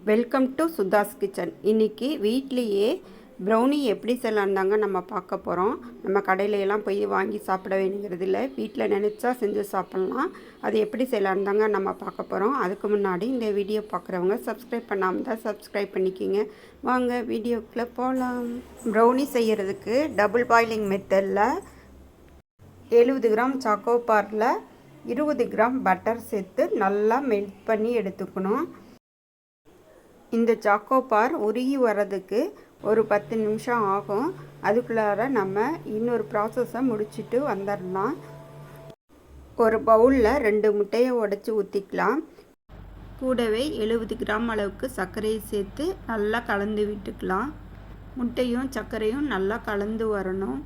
Welcome to Sudha's kitchen. இன்றைக்கி வீட்லேயே brownie எப்படி செய்யலான்னு நம்ம பார்க்க போகிறோம். நம்ம கடையிலலாம் போய் வாங்கி சாப்பிட வேணுங்கிறது இல்லை, வீட்டில் நினச்சா செஞ்சு சாப்பிட்லாம். அது எப்படி செய்யலான்னு நம்ம பார்க்க போகிறோம். அதுக்கு முன்னாடி இந்த வீடியோ பார்க்குறவங்க சப்ஸ்கிரைப் பண்ணாமல் தான் சப்ஸ்கிரைப் பண்ணிக்கிங்க. வாங்க வீடியோக்குள்ளே போகலாம். ப்ரௌனி செய்கிறதுக்கு டபுள் பாயிலிங் மெத்தடில் 70 கிராம் சாக்கோபாரில் 20 கிராம் பட்டர் சேர்த்து நல்லா மெல்ட் பண்ணி எடுத்துக்கணும். இந்த சாக்கோபார் உருகி வர்றதுக்கு ஒரு 10 நிமிஷம் ஆகும். அதுக்குள்ளார நம்ம இன்னொரு ப்ராசஸை முடிச்சுட்டு வந்துடலாம். ஒரு பவுலில் 2 முட்டையை உடச்சி ஊற்றிக்கலாம். கூடவே 70 கிராம் அளவுக்கு சர்க்கரையை சேர்த்து நல்லா கலந்து விட்டுக்கலாம். முட்டையும் சர்க்கரையும் நல்லா கலந்து வரணும்.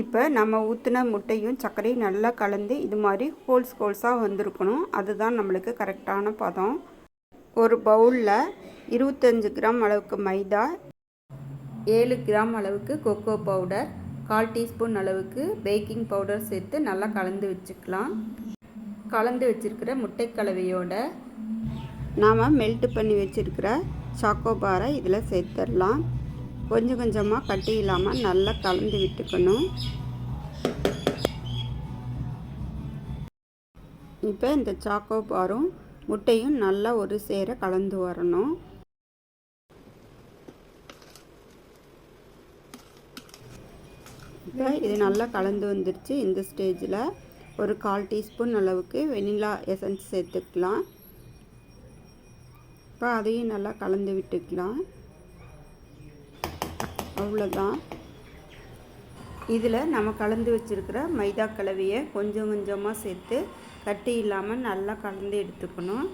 இப்போ நம்ம ஊற்றின முட்டையும் சர்க்கரையும் நல்லா கலந்து இது மாதிரி ஹோல்ஸாக வந்திருக்கணும். அதுதான் நம்மளுக்கு கரெக்டான பதம். ஒரு பவுலில் 25 கிராம் அளவுக்கு மைதா, 7 கிராம் அளவுக்கு கொக்கோ பவுடர், 1/4 டீஸ்பூன் அளவுக்கு பேக்கிங் பவுடர் சேர்த்து நல்லா கலந்து வச்சுக்கலாம். கலந்து வச்சுருக்கிற முட்டை கலவையோட நாம் மெல்ட் பண்ணி வச்சுருக்கிற சாக்கோபாரை இதில் சேர்த்துடலாம். கொஞ்சம் கொஞ்சமாக கட்டி இல்லாமல் நல்லா கலந்து விட்டுக்கணும். இப்போ இந்த சாக்கோபாரும் முட்டையும் நல்லா ஒரு சேர கலந்து வரணும். இப்போ இது நல்லா கலந்து வந்துருச்சு. இந்த ஸ்டேஜில் ஒரு 1/4 டீஸ்பூன் அளவுக்கு வெனிலா எசன்ஸ் சேர்த்துக்கலாம். இப்போ அதையும் நல்லா கலந்து விட்டுக்கலாம். அவ்வளோதான். இதில் நம்ம கலந்து வச்சுருக்கிற மைதா கலவையை கொஞ்சம் கொஞ்சமாக சேர்த்து கட்டி இல்லாமல் நல்லா கலந்து எடுத்துக்கணும்.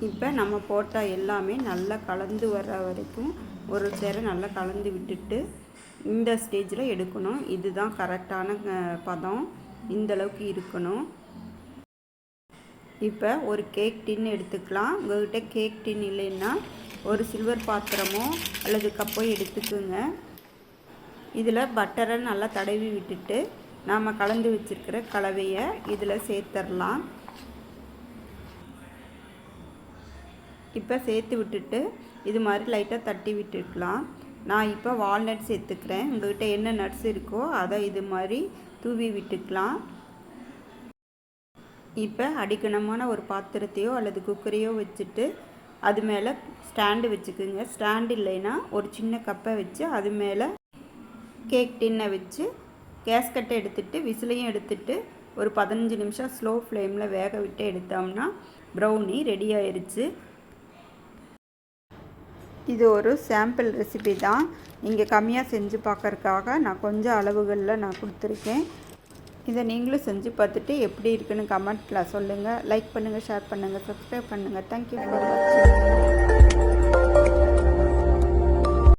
இப்போ நம்ம போட்ட எல்லாமே நல்லா கலந்து வர்ற வரைக்கும் ஒரு சேர நல்லா கலந்து விட்டுட்டு இந்த ஸ்டேஜில் எடுக்கணும். இதுதான் கரெக்டான பதம். இந்தளவுக்கு இருக்கணும். இப்போ ஒரு கேக் டின் எடுத்துக்கலாம். உங்கள்கிட்ட கேக் டின் இல்லைன்னா ஒரு சில்வர் பாத்திரமோ அல்லது கப்போ எடுத்துக்குங்க. இதில் பட்டரை நல்லா தடவி விட்டுட்டு நாம் கலந்து வச்சுருக்கிற கலவையை இதில் சேர்த்துடலாம். இப்போ சேர்த்து விட்டுட்டு இது மாதிரி லைட்டாக தட்டி விட்டுக்கலாம். நான் இப்போ வால்நட் சேர்த்துக்கிறேன். உங்கள்கிட்ட என்ன நட்ஸ் இருக்கோ அதை இது மாதிரி தூவி விட்டுக்கலாம். இப்போ அடிக்கணமான ஒரு பாத்திரத்தையோ அல்லது குக்கரையோ வச்சுட்டு அது மேலே ஸ்டாண்டு வச்சுக்குங்க. ஸ்டாண்டு இல்லைன்னா ஒரு சின்ன கப்பை வச்சு அது மேலே கேக் டின்னை வச்சு கேஸ்கட்டை எடுத்துகிட்டு விசிலையும் எடுத்துகிட்டு ஒரு 15 நிமிஷம் ஸ்லோ ஃப்ளேமில் வேக விட்டு எடுத்தோம்னா ப்ரௌனி ரெடி ஆயிடுச்சு. இது ஒரு சாம்பிள் ரெசிபி தான். நீங்கள் கம்மியாக செஞ்சு பார்க்கறதுக்காக நான் கொஞ்சம் அளவுகளில் நான் கொடுத்துருக்கேன். இதை நீங்களும் செஞ்சு பார்த்துட்டு எப்படி இருக்குன்னு கமெண்ட்டில் சொல்லுங்கள். லைக் பண்ணுங்கள், ஷேர் பண்ணுங்கள், சப்ஸ்கிரைப் பண்ணுங்கள். தேங்க்யூ ஃபார் வாட்சிங்.